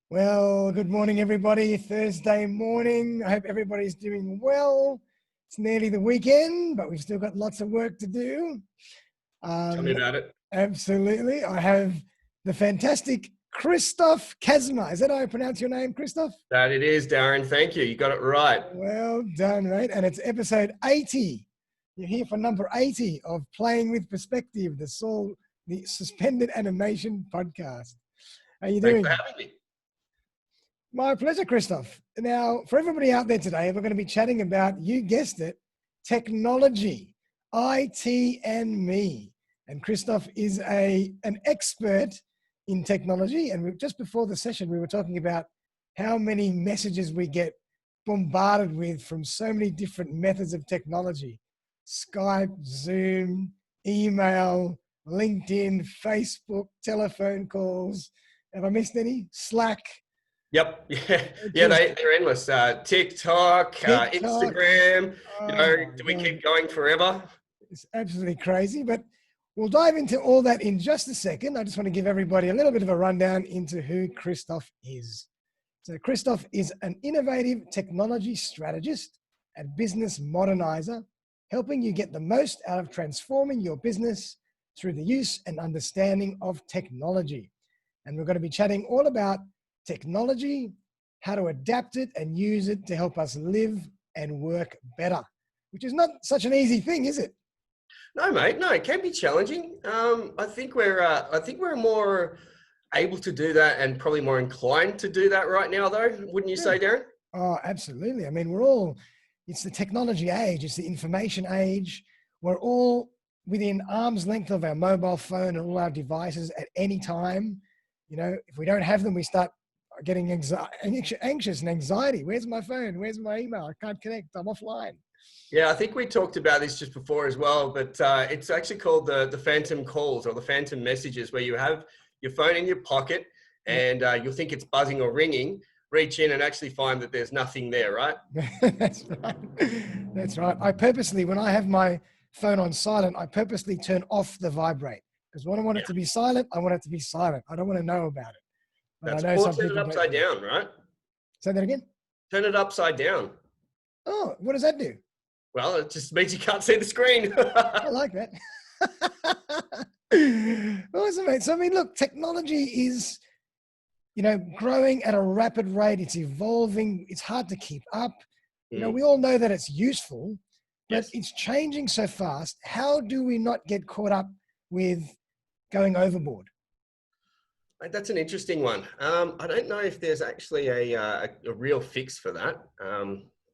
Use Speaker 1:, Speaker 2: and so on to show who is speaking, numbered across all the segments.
Speaker 1: Well, good morning, everybody. Thursday morning. I hope everybody's doing well. It's nearly the weekend, but we've still got lots of work to do.
Speaker 2: Tell me about it.
Speaker 1: Absolutely. I have the fantastic Kristof Kazmer. Is that how I pronounce your name, Kristof?
Speaker 2: That it is, Darren. Thank you. You got it right.
Speaker 1: Well done, mate. And it's episode 80. You're here for number 80 of Playing with Perspective, the suspended animation podcast. How you doing?
Speaker 2: Thanks for having me.
Speaker 1: My pleasure, Kristof. Now, for everybody out there today, we're going to be chatting about, you guessed it, technology, IT and me. And Kristof is an expert in technology. And just before the session, we were talking about how many messages we get bombarded with from so many different methods of technology. Skype, Zoom, email, LinkedIn, Facebook, telephone calls. Have I missed any? Slack.
Speaker 2: Yep. Yeah, they're endless. TikTok, Instagram. Do we keep going forever?
Speaker 1: It's absolutely crazy, but we'll dive into all that in just a second. I just want to give everybody a little bit of a rundown into who Kristof is. So Kristof is an innovative technology strategist and business modernizer, helping you get the most out of transforming your business through the use and understanding of technology. And we're going to be chatting all about technology, how to adapt it and use it to help us live and work better, which is not such an easy thing, is it?
Speaker 2: No, mate. No, it can be challenging. I think we're more able to do that and probably more inclined to do that right now, though. Wouldn't you say, Darren?
Speaker 1: Oh, absolutely. I mean, it's the technology age. It's the information age. We're all within arm's length of our mobile phone and all our devices at any time. You know, if we don't have them, we start getting anxious and anxiety. Where's my phone? Where's my email? I can't connect. I'm offline.
Speaker 2: Yeah, I think we talked about this just before as well, but it's actually called the phantom calls or the phantom messages, where you have your phone in your pocket and you'll think it's buzzing or ringing, reach in and actually find that there's nothing there, right?
Speaker 1: That's right. That's right. I purposely, when I have my phone on silent, I purposely turn off the vibrate, because when I want it to be silent, I want it to be silent. I don't want to know about it.
Speaker 2: But I know turn it upside down, right?
Speaker 1: Say that again? Turn
Speaker 2: it upside down.
Speaker 1: Oh, what does that do?
Speaker 2: Well, it just means you can't see the screen.
Speaker 1: I like that. Awesome, mate. So, I mean, look, technology is, growing at a rapid rate. It's evolving. It's hard to keep up. We all know that it's useful, but it's changing so fast. How do we not get caught up with going overboard?
Speaker 2: That's an interesting one. I don't know if there's actually a real fix for that.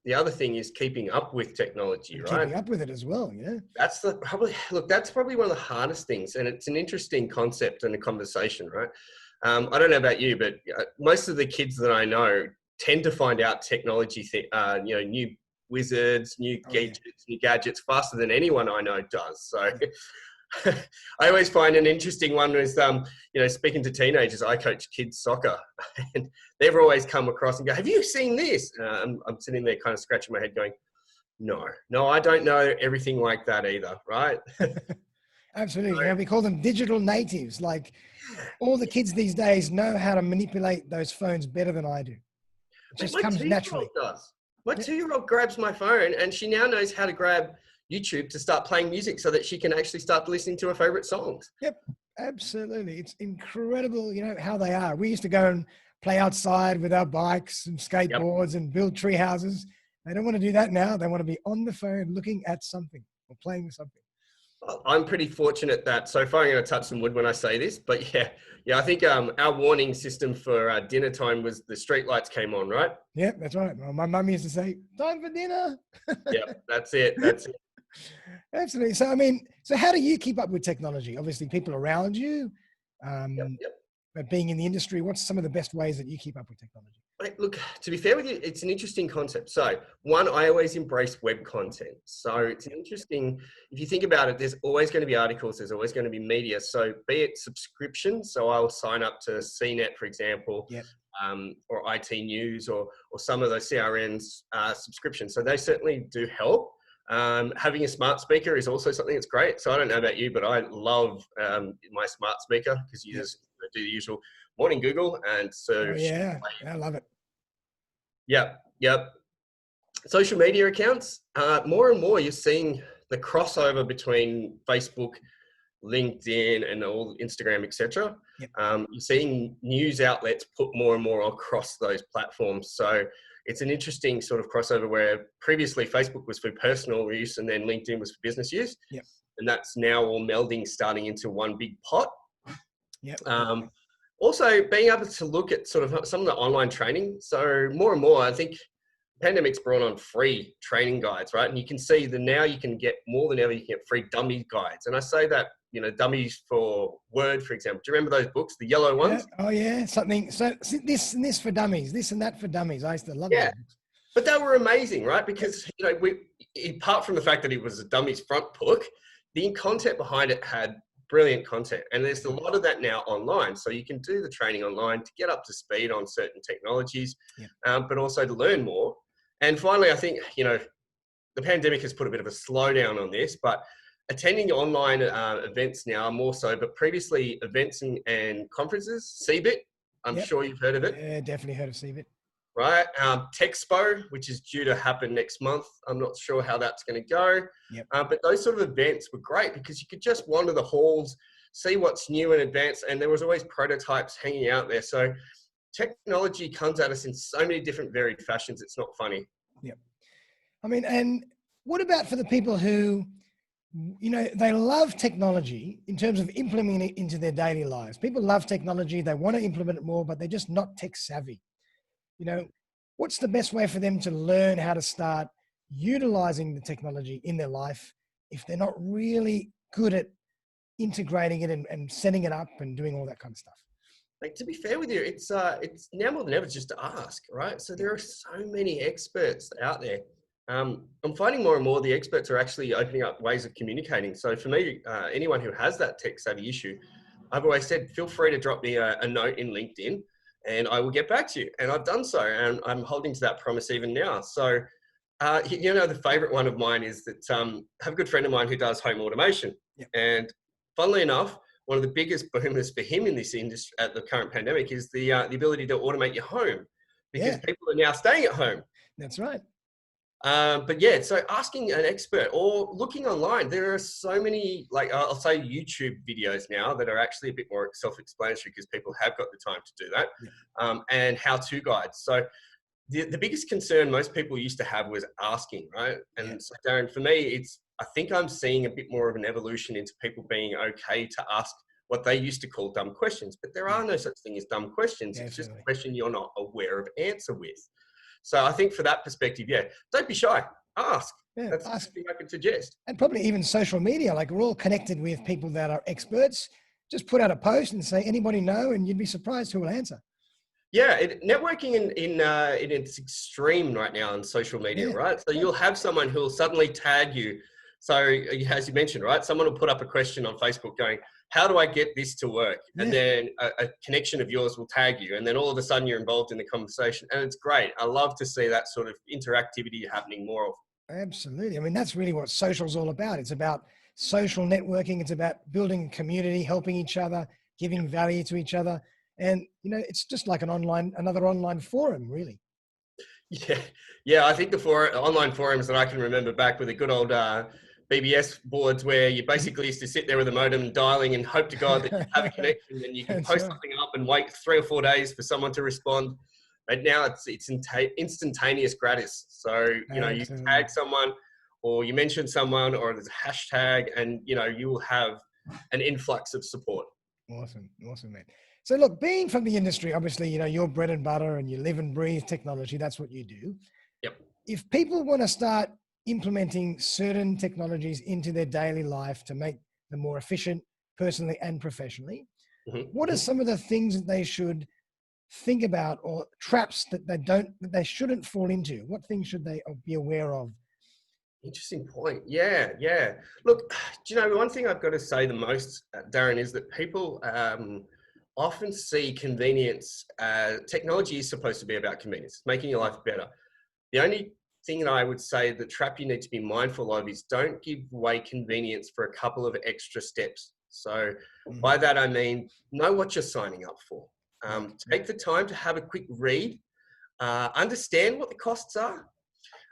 Speaker 2: The other thing is keeping up with technology, right?
Speaker 1: Keeping up with it as well, yeah.
Speaker 2: That's probably one of the hardest things, and it's an interesting concept and a conversation, right? I don't know about you, but most of the kids that I know tend to find out technology, new wizards, new gadgets faster than anyone I know does. So I always find an interesting one is, speaking to teenagers. I coach kids soccer, and they've always come across and go, "Have you seen this?" I'm sitting there kind of scratching my head going, no, I don't know everything like that either, right?
Speaker 1: Absolutely. We call them digital natives. Like, all the kids these days know how to manipulate those phones better than I do. It just comes naturally.
Speaker 2: My 2-year-old grabs my phone, and she now knows how to grab YouTube to start playing music so that she can actually start listening to her favorite songs.
Speaker 1: Yep, absolutely. It's incredible, how they are. We used to go and play outside with our bikes and skateboards and build tree houses. They don't want to do that now. They want to be on the phone looking at something or playing with something.
Speaker 2: I'm pretty fortunate that, so far I'm going to touch some wood when I say this, but yeah, I think our warning system for dinner time was the street lights came on, right?
Speaker 1: Yeah, that's right. Well, my mum used to say, "Time for dinner."
Speaker 2: Yep, that's it.
Speaker 1: Absolutely. So, I mean, how do you keep up with technology? Obviously, people around you, but being in the industry, what's some of the best ways that you keep up with technology?
Speaker 2: Look, to be fair with you, it's an interesting concept. So, one, I always embrace web content. So it's interesting, if you think about it, there's always going to be articles, there's always going to be media. So be it subscription, so I'll sign up to CNET, for example, or IT News or some of those CRNs subscriptions. So they certainly do help. Having a smart speaker is also something that's great. So I don't know about you, but I love my smart speaker because you just do the usual morning Google, and
Speaker 1: Oh
Speaker 2: search.
Speaker 1: yeah, I love it.
Speaker 2: Yep, yep. Social media accounts, more and more you're seeing the crossover between Facebook, LinkedIn, and all Instagram, etc.
Speaker 1: Yep.
Speaker 2: You're seeing news outlets put more and more across those platforms. So it's an interesting sort of crossover where previously Facebook was for personal use and then LinkedIn was for business use.
Speaker 1: Yep.
Speaker 2: And that's now all melding, starting into one big pot.
Speaker 1: Yep.
Speaker 2: Also, being able to look at sort of some of the online training. So more and more, I think pandemic's brought on free training guides, right? And you can see that now you can get more than ever, you can get free dummy guides. And I say that, you know, dummies for Word, for example. Do you remember those books, the yellow ones?
Speaker 1: Oh yeah, something. So this and this for dummies, this and that for dummies. I used to love
Speaker 2: Yeah.
Speaker 1: those books.
Speaker 2: But they were amazing, right? Because, you know, apart from the fact that it was a dummies front book, the content behind it had brilliant content. And there's a lot of that now online. So you can do the training online to get up to speed on certain technologies, but also to learn more. And finally, I think, you know, the pandemic has put a bit of a slowdown on this, but attending online events now are more so, but previously events and conferences, CBIT, I'm sure you've heard of it.
Speaker 1: Yeah, definitely heard of CBIT.
Speaker 2: Right, Texpo, which is due to happen next month. I'm not sure how that's going to go. But those sort of events were great because you could just wander the halls, see what's new and advanced, and there was always prototypes hanging out there. So technology comes at us in so many different varied fashions. It's not funny.
Speaker 1: Yep. I mean, and what about for the people who, you know, they love technology in terms of implementing it into their daily lives? People love technology. They want to implement it more, but they're just not tech savvy. You know, what's the best way for them to learn how to start utilizing the technology in their life if they're not really good at integrating it and setting it up and doing all that kind of stuff?
Speaker 2: Like, to be fair with you, it's now more than ever just to ask, right? So there are so many experts out there. I'm finding more and more the experts are actually opening up ways of communicating. So for me, anyone who has that tech savvy issue, I've always said, feel free to drop me a note in LinkedIn and I will get back to you. And I've done so. And I'm holding to that promise even now. So, you know, the favorite one of mine is that I have a good friend of mine who does home automation. And funnily enough, one of the biggest boomers for him in this industry at the current pandemic is the ability to automate your home because people are now staying at home.
Speaker 1: That's right.
Speaker 2: But yeah, so asking an expert or looking online, there are so many, like I'll say YouTube videos now that are actually a bit more self-explanatory because people have got the time to do that, and how-to guides. So the biggest concern most people used to have was asking, right? And so Darren, for me, I think I'm seeing a bit more of an evolution into people being okay to ask what they used to call dumb questions, but there are no such thing as dumb questions. It's just a question you're not aware of answer with. So I think for that perspective, don't be shy. Ask. That's the thing I can suggest.
Speaker 1: And probably even social media, like we're all connected with people that are experts. Just put out a post and say, anybody know? And you'd be surprised who will answer.
Speaker 2: Yeah, networking in its extreme right now on social media, right? So you'll have someone who will suddenly tag you. So as you mentioned, right, someone will put up a question on Facebook going, how do I get this to work? And then a connection of yours will tag you. And then all of a sudden you're involved in the conversation. And it's great. I love to see that sort of interactivity happening more of.
Speaker 1: Absolutely. I mean, that's really what social's all about. It's about social networking. It's about building a community, helping each other, giving value to each other. And, you know, it's just like another online forum, really.
Speaker 2: Yeah. I think the online forums that I can remember back with the good old BBS boards where you basically used to sit there with a modem dialing and hope to God that you have a connection and you can post something up and wait 3 or 4 days for someone to respond. But now it's instantaneous gratis. So, you know, you tag someone or you mention someone or there's a hashtag and, you know, you will have an influx of support.
Speaker 1: Awesome, man. So look, being from the industry, obviously, you know, you're bread and butter and you live and breathe technology. That's what you do.
Speaker 2: Yep.
Speaker 1: If people want to start implementing certain technologies into their daily life to make them more efficient personally and professionally, what are some of the things that they should think about or traps that they shouldn't fall into? What things should they be aware of?
Speaker 2: Interesting point. Yeah. Look, do you know, one thing I've got to say the most, Darren, is that people often see convenience. Technology is supposed to be about convenience, making your life better. The only thing that I would say, the trap you need to be mindful of is don't give away convenience for a couple of extra steps. So by that, I mean, know what you're signing up for. Take the time to have a quick read, understand what the costs are,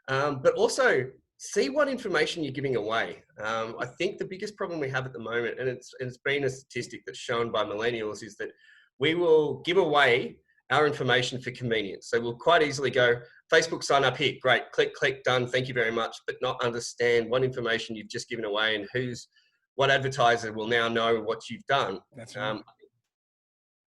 Speaker 2: but also see what information you're giving away. I think the biggest problem we have at the moment, and it's been a statistic that's shown by millennials, is that we will give away our information for convenience. So we'll quite easily go, Facebook sign up here, great, click, click, done, thank you very much, but not understand what information you've just given away and what advertiser will now know what you've done.
Speaker 1: That's right.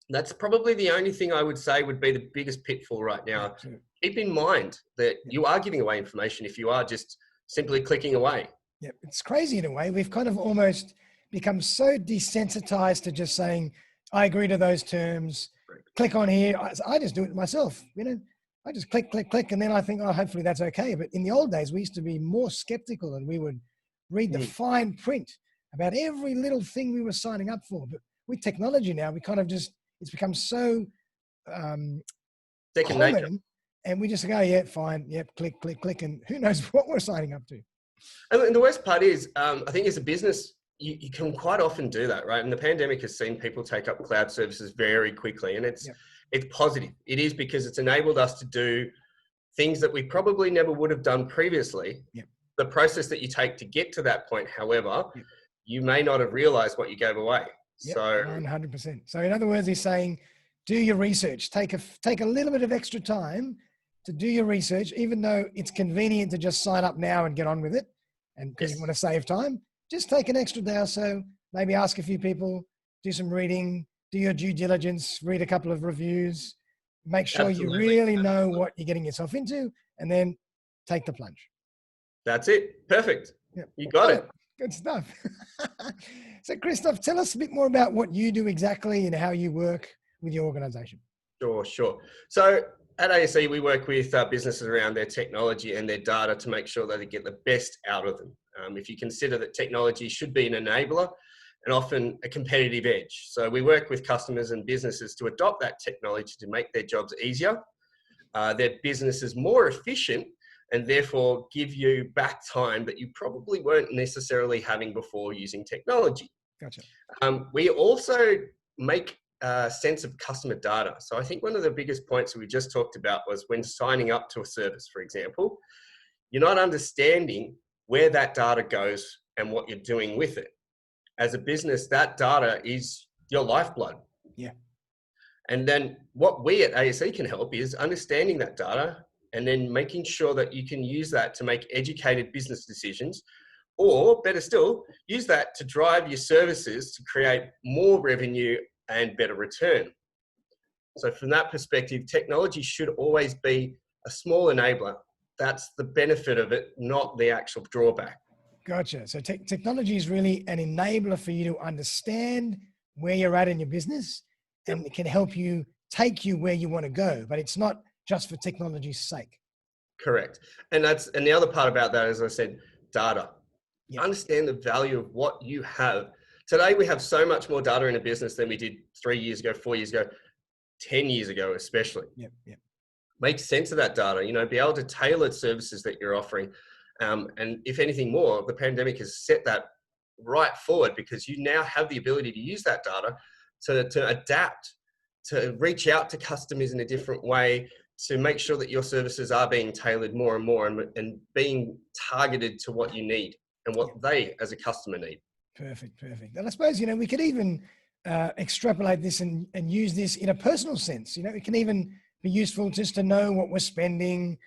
Speaker 2: That's probably the only thing I would say would be the biggest pitfall right now.
Speaker 1: Absolutely.
Speaker 2: Keep in mind that you are giving away information if you are just simply clicking away.
Speaker 1: Yeah, it's crazy in a way. We've kind of almost become so desensitized to just saying, I agree to those terms, click on here. I just do it myself, I just click, click, click, and then I think, oh, hopefully that's okay. But in the old days, we used to be more skeptical and we would read the fine print about every little thing we were signing up for. But with technology now, we kind of just, it's become so common, and we just go, yeah, fine, yep, click, click, click, and who knows what we're signing up to.
Speaker 2: And the worst part is, I think as a business, you can quite often do that, right? And the pandemic has seen people take up cloud services very quickly, and it's positive. It is because it's enabled us to do things that we probably never would have done previously.
Speaker 1: Yep.
Speaker 2: The process that you take to get to that point, however, you may not have realized what you gave away.
Speaker 1: Yep,
Speaker 2: so
Speaker 1: 100%. So in other words, he's saying, do your research. Take a little bit of extra time to do your research, even though it's convenient to just sign up now and get on with it. And because you want to save time, just take an extra day or so, maybe ask a few people, do some reading, do your due diligence, read a couple of reviews, make sure you really know what you're getting yourself into, and then take the plunge.
Speaker 2: That's it. Perfect.
Speaker 1: Yep.
Speaker 2: You got it.
Speaker 1: Good stuff. So Kristof, tell us a bit more about what you do exactly and how you work with your organization.
Speaker 2: Sure. So at ASE, we work with businesses around their technology and their data to make sure that they get the best out of them. If you consider that technology should be an enabler and often a competitive edge. So we work with customers and businesses to adopt that technology to make their jobs easier, their businesses more efficient, and therefore give you back time that you probably weren't necessarily having before using technology.
Speaker 1: Gotcha.
Speaker 2: We also make sense of customer data. So I think one of the biggest points that we just talked about was when signing up to a service, for example, you're not understanding where that data goes and what you're doing with it. As a business, that data is your lifeblood.
Speaker 1: Yeah.
Speaker 2: And then what we at ASE can help is understanding that data and then making sure that you can use that to make educated business decisions, or better still, use that to drive your services to create more revenue and better return. So from that perspective, technology should always be a small enabler. That's the benefit of it, not the actual drawback.
Speaker 1: Gotcha. So technology is really an enabler for you to understand where you're at in your business, and it can help you take you where you want to go, but it's not just for technology's sake.
Speaker 2: Correct. And the other part about that, as I said, data.
Speaker 1: Yep.
Speaker 2: Understand the value of what you have. Today, we have so much more data in a business than we did 3 years ago, 4 years ago, 10 years ago, especially.
Speaker 1: Yep.
Speaker 2: Make sense of that data, be able to tailor services that you're offering. And if anything more, the pandemic has set that right forward, because you now have the ability to use that data to adapt, to reach out to customers in a different way, to make sure that your services are being tailored more and more and being targeted to what you need and what they as a customer need.
Speaker 1: Perfect. And I suppose, we could even extrapolate this and use this in a personal sense. It can even be useful just to know what we're spending,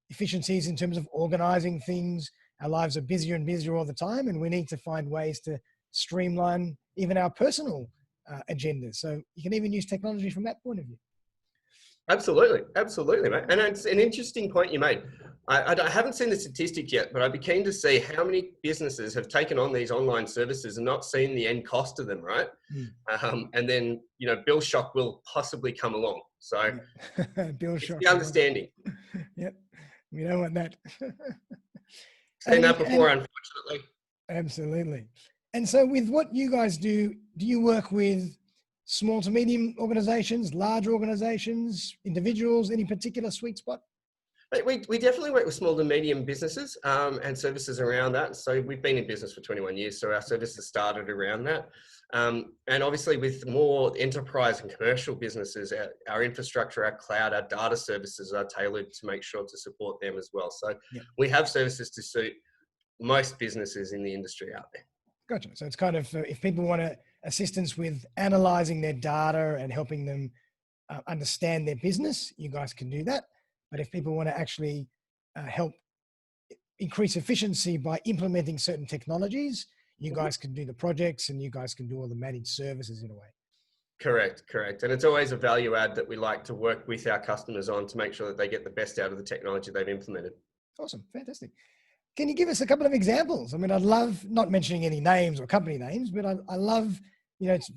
Speaker 1: efficiencies in terms of organizing things. Our lives are busier and busier all the time, and we need to find ways to streamline even our personal agendas. So you can even use technology from that point of view.
Speaker 2: Absolutely, mate. And it's an interesting point you made. I haven't seen the statistic yet, but I'd be keen to see how many businesses have taken on these online services and not seen the end cost of them, right? And then, bill shock will possibly come along. So
Speaker 1: bill shock.
Speaker 2: The understanding.
Speaker 1: Yep. We don't want that.
Speaker 2: Seen that before, unfortunately.
Speaker 1: Absolutely. And so with what you guys do you work with small to medium organizations, large organizations, individuals, any particular sweet spot?
Speaker 2: We definitely work with small to medium businesses and services around that. So we've been in business for 21 years, so our services started around that. And obviously with more enterprise and commercial businesses, our infrastructure, our cloud, our data services are tailored to make sure to support them as well. So
Speaker 1: Yep.
Speaker 2: we have services to suit most businesses in the industry out there.
Speaker 1: Gotcha. So it's kind of, if people want assistance with analyzing their data and helping them understand their business, you guys can do that. But if people want to actually help increase efficiency by implementing certain technologies, you guys can do the projects and you guys can do all the managed services in a way.
Speaker 2: Correct. And it's always a value add that we like to work with our customers on to make sure that they get the best out of the technology they've implemented.
Speaker 1: Awesome. Fantastic. Can you give us a couple of examples? I mean, I'd love, not mentioning any names or company names, but I love,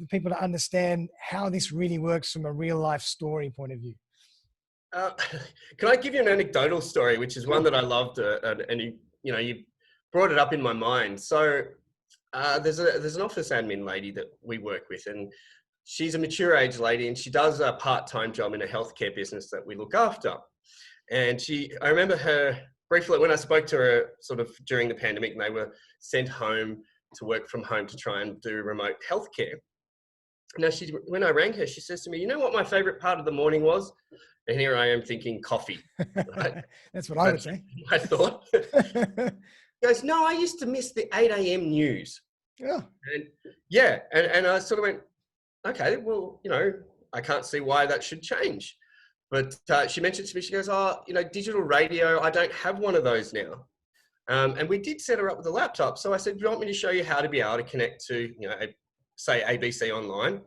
Speaker 1: people to understand how this really works from a real life story point of view.
Speaker 2: Can I give you an anecdotal story, which is one that I loved, and you brought it up in my mind. So there's an office admin lady that we work with, and she's a mature age lady, and she does a part-time job in a healthcare business that we look after. And I remember her briefly when I spoke to her sort of during the pandemic, and they were sent home to work from home to try and do remote healthcare. Now, when I rang her, she says to me, "You know what my favorite part of the morning was?" And here I am thinking coffee. Right?
Speaker 1: That's what I would say.
Speaker 2: I thought. She goes, "No, I used to miss the 8 a.m. news."
Speaker 1: Yeah.
Speaker 2: And I sort of went, okay, well, I can't see why that should change. But she mentioned to me, she goes, digital radio, I don't have one of those now. And we did set her up with a laptop. So I said, do you want me to show you how to be able to connect to, say ABC Online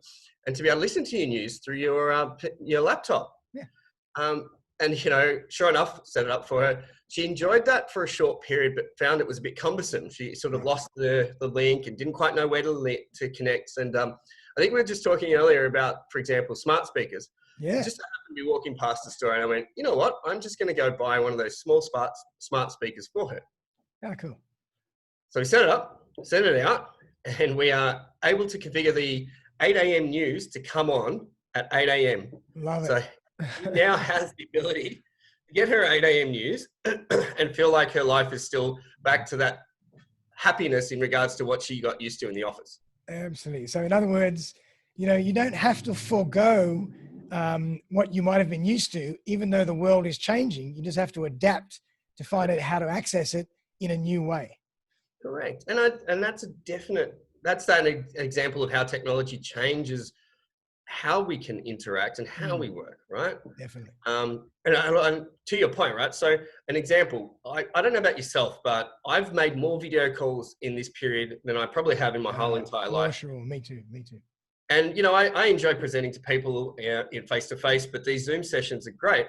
Speaker 2: and to be able to listen to your news through your laptop?
Speaker 1: Yeah.
Speaker 2: And, sure enough, set it up for her. She enjoyed that for a short period, but found it was a bit cumbersome. She sort of lost the link and didn't quite know where to connect. And I think we were just talking earlier about, for example, smart speakers.
Speaker 1: Yeah.
Speaker 2: I just happened to be walking past the store and I went, you know what? I'm just going to go buy one of those small smart speakers for her.
Speaker 1: Oh, cool.
Speaker 2: So we set it up, sent it out, and we are able to configure the 8 a.m. news to come on at 8 a.m.
Speaker 1: Love it.
Speaker 2: So she now has the ability to get her 8 a.m. news and feel like her life is still back to that happiness in regards to what she got used to in the office.
Speaker 1: Absolutely. So in other words, you don't have to forego what you might have been used to, even though the world is changing. You just have to adapt to find out how to access it in a new way.
Speaker 2: Correct. And that's an example of how technology changes how we can interact and how we work, right?
Speaker 1: Definitely.
Speaker 2: And to your point, right? So an example, I don't know about yourself, but I've made more video calls in this period than I probably have in my whole entire life.
Speaker 1: Sure. Me too.
Speaker 2: And, I enjoy presenting to people in face-to-face, but these Zoom sessions are great.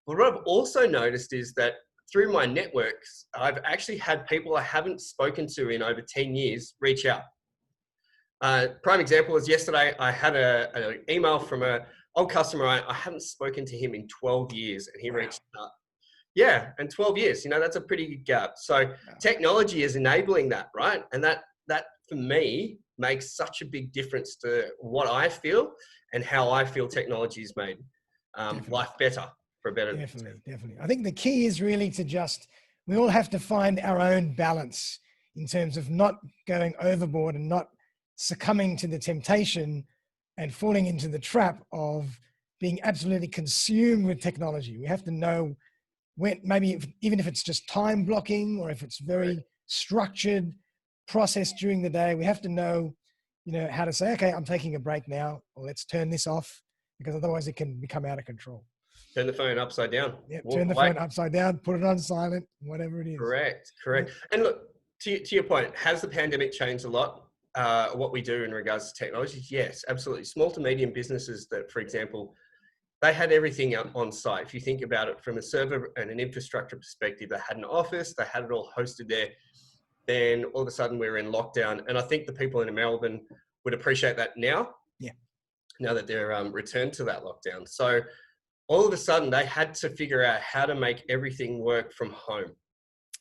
Speaker 2: But what I've also noticed is that through my networks, I've actually had people I haven't spoken to in over 10 years reach out. Prime example was yesterday, I had an email from an old customer. I haven't spoken to him in 12 years and he reached out. Yeah, and 12 years, that's a pretty good gap. So technology is enabling that, right? And that for me makes such a big difference to what I feel and how I feel technology has made life better for a better.
Speaker 1: Definitely. I think the key is really we all have to find our own balance in terms of not going overboard and not succumbing to the temptation and falling into the trap of being absolutely consumed with technology. We have to know when, even if it's just time blocking or if it's very structured process during the day, we have to know, how to say, okay, I'm taking a break now, or let's turn this off, because otherwise it can become out of control.
Speaker 2: Turn the phone upside down.
Speaker 1: Yeah, turn the phone upside down, put it on silent, whatever it is.
Speaker 2: Correct. Yeah. And look, to your point, has the pandemic changed a lot what we do in regards to technology? Yes, absolutely. Small to medium businesses that, for example, they had everything on site. If you think about it from a server and an infrastructure perspective, they had an office, they had it all hosted there. Then all of a sudden we're in lockdown. And I think the people in Melbourne would appreciate that now.
Speaker 1: Yeah.
Speaker 2: Now that they're returned to that lockdown. So all of a sudden they had to figure out how to make everything work from home.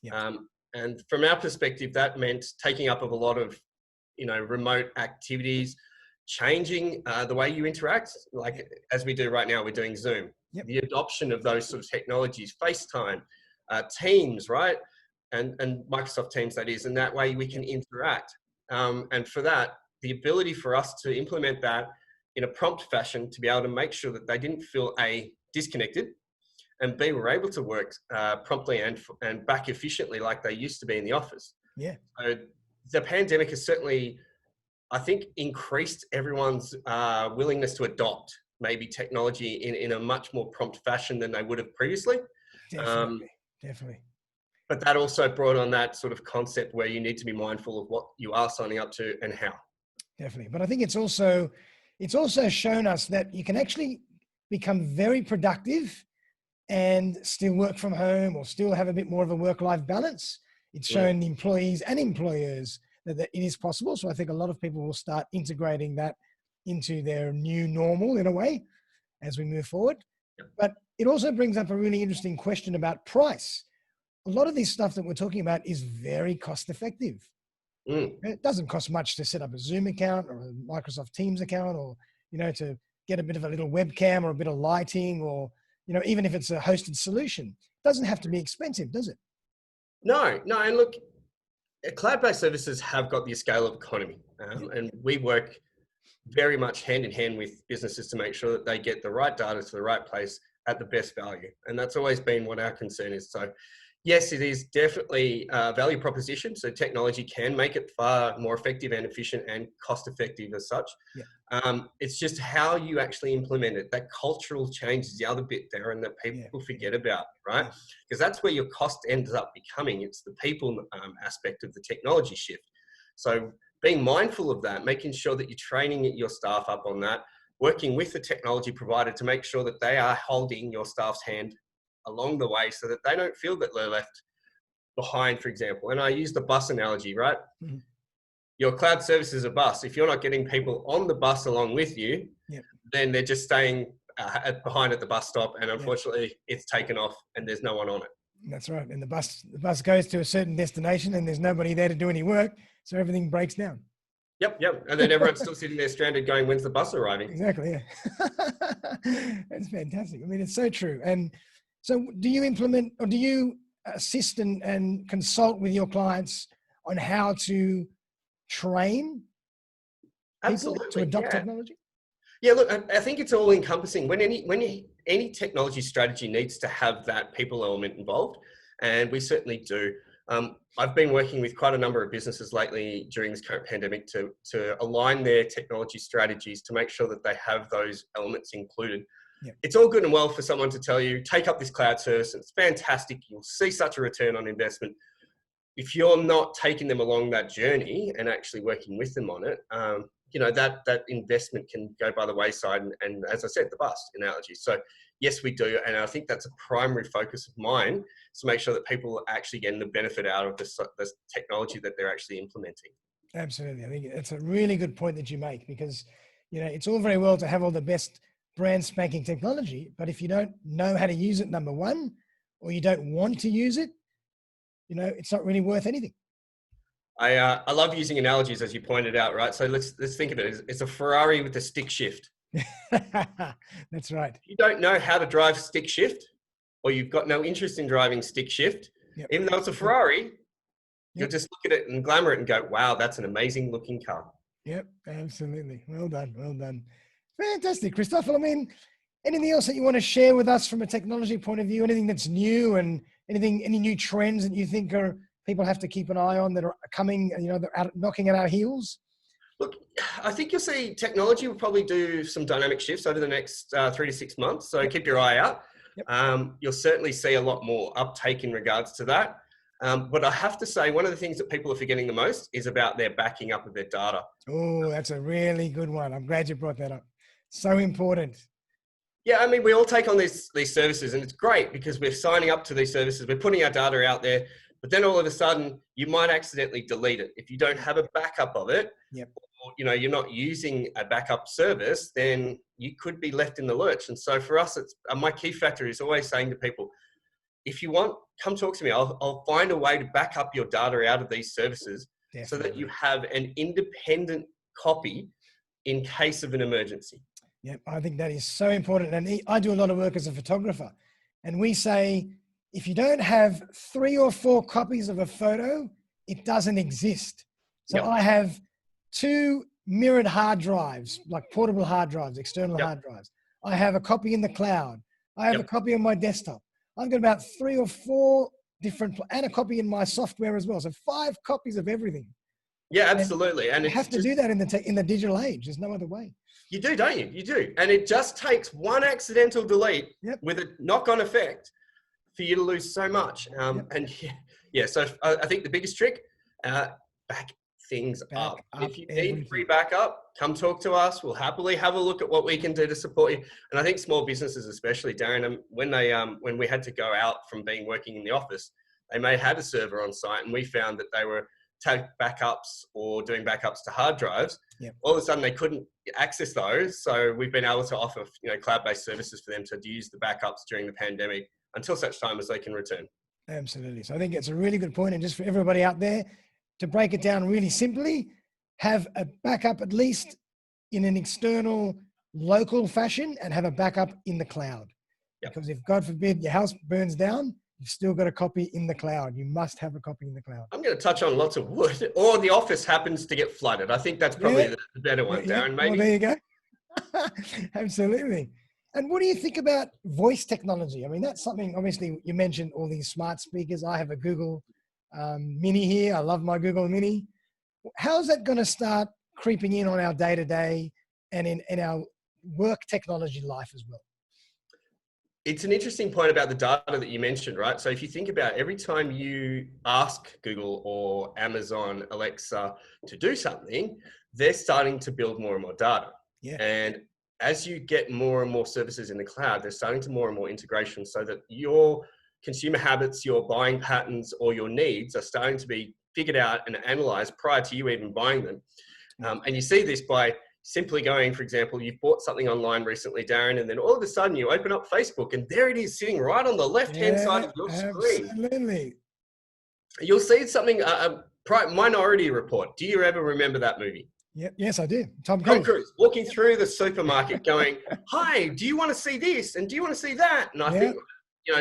Speaker 2: Yeah. And from our perspective, that meant taking up of a lot of, remote activities, changing the way you interact, like as we do right now, we're doing Zoom. Yep. The adoption of those sort of technologies, FaceTime, Teams, right? And Microsoft Teams, that is, and that way we can interact. And for that, the ability for us to implement that in a prompt fashion to be able to make sure that they didn't feel disconnected, and B, were able to work promptly and back efficiently like they used to be in the office.
Speaker 1: Yeah.
Speaker 2: So the pandemic has certainly, I think, increased everyone's willingness to adopt maybe technology in a much more prompt fashion than they would have previously.
Speaker 1: Definitely.
Speaker 2: But that also brought on that sort of concept where you need to be mindful of what you are signing up to and how.
Speaker 1: Definitely. But I think it's also shown us that you can actually become very productive and still work from home or still have a bit more of a work-life balance. It's shown employees and employers that it is possible. So I think a lot of people will start integrating that into their new normal in a way as we move forward. But it also brings up a really interesting question about price. A lot of this stuff that we're talking about is very cost effective. It doesn't cost much to set up a Zoom account or a Microsoft Teams account, or, to get a bit of a little webcam or a bit of lighting, or, even if it's a hosted solution. It doesn't have to be expensive, does it?
Speaker 2: No. And look, cloud-based services have got the scale of economy, and we work very much hand in hand with businesses to make sure that they get the right data to the right place at the best value. And that's always been what our concern is. So yes, it is definitely a value proposition. So technology can make it far more effective and efficient and cost effective as such. It's just how you actually implement it. That cultural change is the other bit there, and that people forget about, right? Because that's where your cost ends up becoming. It's the people aspect of the technology shift. So being mindful of that, making sure that you're training your staff up on that, working with the technology provider to make sure that they are holding your staff's hand along the way so that they don't feel that they're left behind, for example. And I use the bus analogy, right? Your cloud service is a bus. If you're not getting people on the bus along with you, then they're just staying behind at the bus stop. And unfortunately, it's taken off and there's no one on it.
Speaker 1: That's right. And the bus goes to a certain destination and there's nobody there to do any work. So everything breaks down.
Speaker 2: Yep. And then everyone's still sitting there stranded going, when's the bus arriving?
Speaker 1: Exactly, That's fantastic. I mean, it's so true. And so do you implement, or do you assist and consult with your clients on how to train people to adopt technology?
Speaker 2: Yeah, look, I think it's all encompassing. When any technology strategy needs to have that people element involved, and we certainly do. I've been working with quite a number of businesses lately during this current pandemic to align their technology strategies to make sure that they have those elements included. It's all good and well for someone to tell you, take up this cloud service, it's fantastic, you'll see such a return on investment. If you're not taking them along that journey and actually working with them on it, that investment can go by the wayside. And as I said, the bus analogy. So yes, we do. And I think that's a primary focus of mine, is to make sure that people are actually getting the benefit out of this technology that they're actually implementing.
Speaker 1: Absolutely. I think it's a really good point that you make, because, it's all very well to have all the best brand spanking technology, but if you don't know how to use it, number one, or you don't want to use it, it's not really worth anything.
Speaker 2: I love using analogies, as you pointed out, right? So let's think of it. It's a Ferrari with a stick shift.
Speaker 1: That's right.
Speaker 2: If you don't know how to drive stick shift, or you've got no interest in driving stick shift, even though it's a Ferrari, you'll just look at it and glamour it and go, wow, that's an amazing looking car.
Speaker 1: Yep, absolutely. Well done. Fantastic, Kristof. Well, I mean, anything else that you want to share with us from a technology point of view? Anything that's new, and any new trends that you think people have to keep an eye on that are coming, they're knocking at our heels?
Speaker 2: Look, I think you'll see technology will probably do some dynamic shifts over the next 3 to 6 months. So keep your eye out. You'll certainly see a lot more uptake in regards to that. But I have to say, one of the things that people are forgetting the most is about their backing up of their data.
Speaker 1: Oh, that's a really good one. I'm glad you brought that up. So important.
Speaker 2: Yeah, I mean, we all take on these services, and it's great because we're signing up to these services. We're putting our data out there, but then all of a sudden you might accidentally delete it. If you don't have a backup of it, or, you're not using a backup service, then you could be left in the lurch. And so for us, it's my key factor is always saying to people, if you want, come talk to me. I'll find a way to back up your data out of these services so that you have an independent copy in case of an emergency.
Speaker 1: Yeah, I think that is so important. And I do a lot of work as a photographer, and we say, if you don't have 3 or 4 copies of a photo, it doesn't exist. So I have 2 mirrored hard drives, like portable hard drives, external
Speaker 2: Yep.
Speaker 1: hard drives. I have a copy in the cloud. I have a
Speaker 2: Yep.
Speaker 1: copy on my desktop. I've got about 3 or 4 different, and a copy in my software as well. So 5 copies of everything.
Speaker 2: Yeah,
Speaker 1: And
Speaker 2: absolutely. And
Speaker 1: you
Speaker 2: it's
Speaker 1: have to
Speaker 2: just,
Speaker 1: do that in the digital age. There's no other way.
Speaker 2: you do, don't you? You do. And it just takes one accidental delete
Speaker 1: Yep.
Speaker 2: with a knock-on effect for you to lose so much.
Speaker 1: Yep.
Speaker 2: And yeah, so I think the biggest trick, back things
Speaker 1: Back
Speaker 2: up.
Speaker 1: up
Speaker 2: If you
Speaker 1: everything.
Speaker 2: need free backup, come talk to us. We'll happily have a look at what we can do to support you. And I think small businesses, especially, Darren, when we had to go out from working in the office, they may have had a server on site, and we found that they were taking backups or doing backups to hard drives.
Speaker 1: Yep.
Speaker 2: All of a sudden, they couldn't access those. So we've been able to offer, cloud-based services for them to use the backups during the pandemic until such time as they can return.
Speaker 1: Absolutely. So I think it's a really good point. And just for everybody out there, to break it down really simply, have a backup at least in an external local fashion and have a backup in the cloud.
Speaker 2: Yep.
Speaker 1: Because if, God forbid, your house burns down, you've still got a copy in the cloud. You must have a copy in the cloud.
Speaker 2: I'm going to touch on lots of wood, or the office happens to get flooded. I think that's probably the better one, Darren. Maybe.
Speaker 1: Well, there you go. Absolutely. And what do you think about voice technology? I mean, that's something, obviously, you mentioned all these smart speakers. I have a Google Mini here. I love my Google Mini. How's that going to start creeping in on our day-to-day and in our work technology life as well?
Speaker 2: It's an interesting point about the data that you mentioned, right? So if you think about every time you ask Google or Amazon, Alexa to do something, they're starting to build more and more data.
Speaker 1: Yeah.
Speaker 2: And as you get more and more services in the cloud, they're starting to more and more integration so that your consumer habits, your buying patterns, or your needs are starting to be figured out and analyzed prior to you even buying them. And you see this by simply going, for example, you've bought something online recently, Darren, and then all of a sudden you open up Facebook and there it is sitting right on the left-hand side of your screen.
Speaker 1: Absolutely.
Speaker 2: You'll see something, Minority Report. Do you ever remember that movie?
Speaker 1: Yep. Yes, I do. Tom
Speaker 2: Tom
Speaker 1: Cruise.
Speaker 2: Cruise walking through the supermarket going, hi, do you want to see this? And do you want to see that? And I think,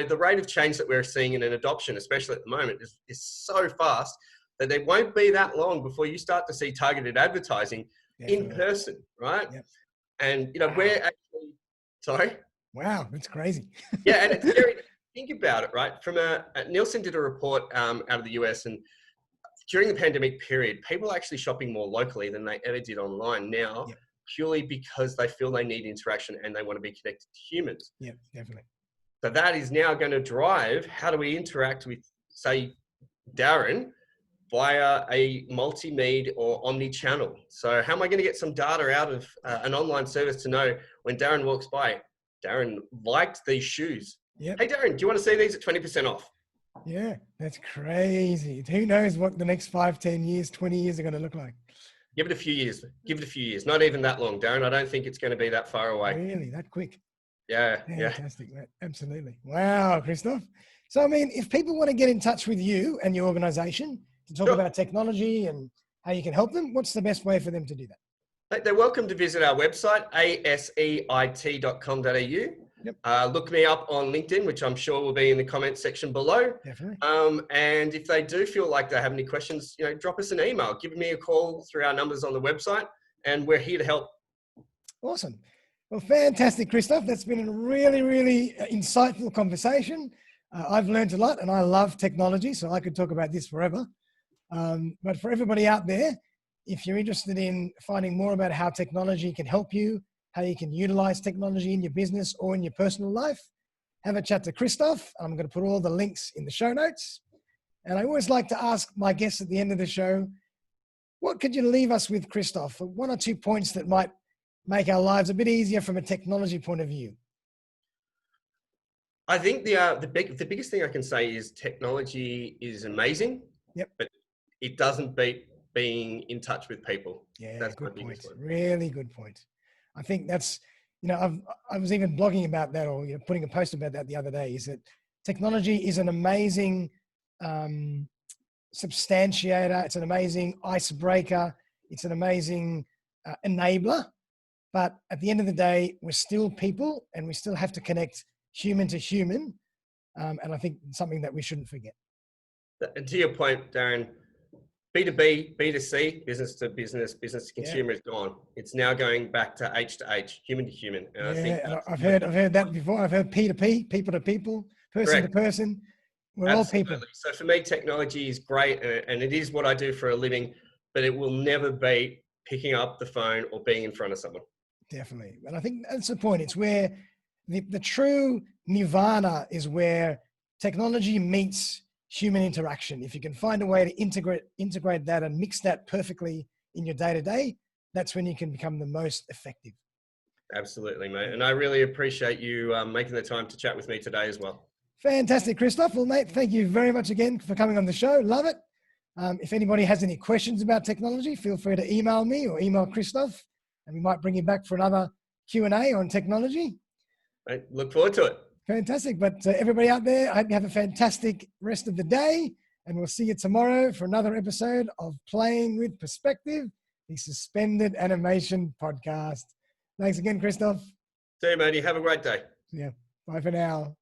Speaker 2: the rate of change that we're seeing in an adoption, especially at the moment, is so fast that there won't be that long before you start to see targeted advertising in person, right?
Speaker 1: Yep.
Speaker 2: And, we're actually, sorry?
Speaker 1: Wow, that's crazy.
Speaker 2: Yeah, and it's scary. Think about it, right? Nielsen did a report out of the US, and during the pandemic period, people are actually shopping more locally than they ever did online now, purely because they feel they need interaction and they want to be connected to humans.
Speaker 1: Yeah, definitely.
Speaker 2: So that is now going to drive how do we interact with, say, Darren via a multimedia or omni-channel. So how am I going to get some data out of an online service to know when Darren walks by, Darren liked these shoes.
Speaker 1: Yep.
Speaker 2: Hey, Darren, do you want to see these at 20% off?
Speaker 1: Yeah, that's crazy. Who knows what the next 5, 10 years, 20 years are going to look like?
Speaker 2: Give it a few years. Give it a few years. Not even that long, Darren. I don't think it's going to be that far away.
Speaker 1: Really? That quick?
Speaker 2: Yeah.
Speaker 1: Fantastic. Yeah. Absolutely. Wow, Kristof. So, I mean, if people want to get in touch with you and your organization to talk about technology and how you can help them, what's the best way for them to do that?
Speaker 2: They're welcome to visit our website, aseit.com.au.
Speaker 1: Yep.
Speaker 2: Look me up on LinkedIn, which I'm sure will be in the comments section below.
Speaker 1: Definitely.
Speaker 2: And if they do feel like they have any questions, drop us an email, give me a call through our numbers on the website, and we're here to help.
Speaker 1: Awesome. Well, fantastic, Kristof. That's been a really, really insightful conversation. I've learned a lot, and I love technology, so I could talk about this forever. But for everybody out there, if you're interested in finding more about how technology can help you, how you can utilize technology in your business or in your personal life, have a chat to Kristof. I'm going to put all the links in the show notes. And I always like to ask my guests at the end of the show, what could you leave us with, Kristof? 1 or 2 points that might make our lives a bit easier from a technology point of view.
Speaker 2: I think the biggest thing I can say is technology is amazing.
Speaker 1: Yep.
Speaker 2: But it doesn't beat being in touch with people.
Speaker 1: Yeah,
Speaker 2: that's
Speaker 1: good
Speaker 2: my biggest
Speaker 1: point.
Speaker 2: one.
Speaker 1: Really good point. I think that's, I was even blogging about that, or putting a post about that the other day, is that technology is an amazing substantiator. It's an amazing icebreaker. It's an amazing enabler. But at the end of the day, we're still people and we still have to connect human to human. And I think something that we shouldn't forget.
Speaker 2: And to your point, Darren, B2B, B2C, business to business, business to
Speaker 1: Yeah.
Speaker 2: consumer is gone. It's now going back to H to H, human to human. And
Speaker 1: Yeah,
Speaker 2: I think
Speaker 1: and
Speaker 2: that's
Speaker 1: I've heard that before. I've heard P2P, people to people, person to
Speaker 2: correct.
Speaker 1: person. We're all people.
Speaker 2: Absolutely. So for me, technology is great, and it is what I do for a living, but it will never beat picking up the phone or being in front of someone.
Speaker 1: Definitely. And I think that's the point. It's where the true nirvana is where technology meets human interaction. If you can find a way to integrate that and mix that perfectly in your day-to-day, that's when you can become the most effective.
Speaker 2: Absolutely, mate. And I really appreciate you making the time to chat with me today as well.
Speaker 1: Fantastic, Kristof. Well, mate, thank you very much again for coming on the show. Love it. If anybody has any questions about technology, feel free to email me or email Kristof, and we might bring you back for another Q&A on technology.
Speaker 2: I look forward to it.
Speaker 1: Fantastic. But everybody out there, I hope you have a fantastic rest of the day, and we'll see you tomorrow for another episode of Playing with Perspective, the Suspended Animation Podcast. Thanks again, Kristof.
Speaker 2: See you, matey. Have a great day.
Speaker 1: Yeah. Bye for now.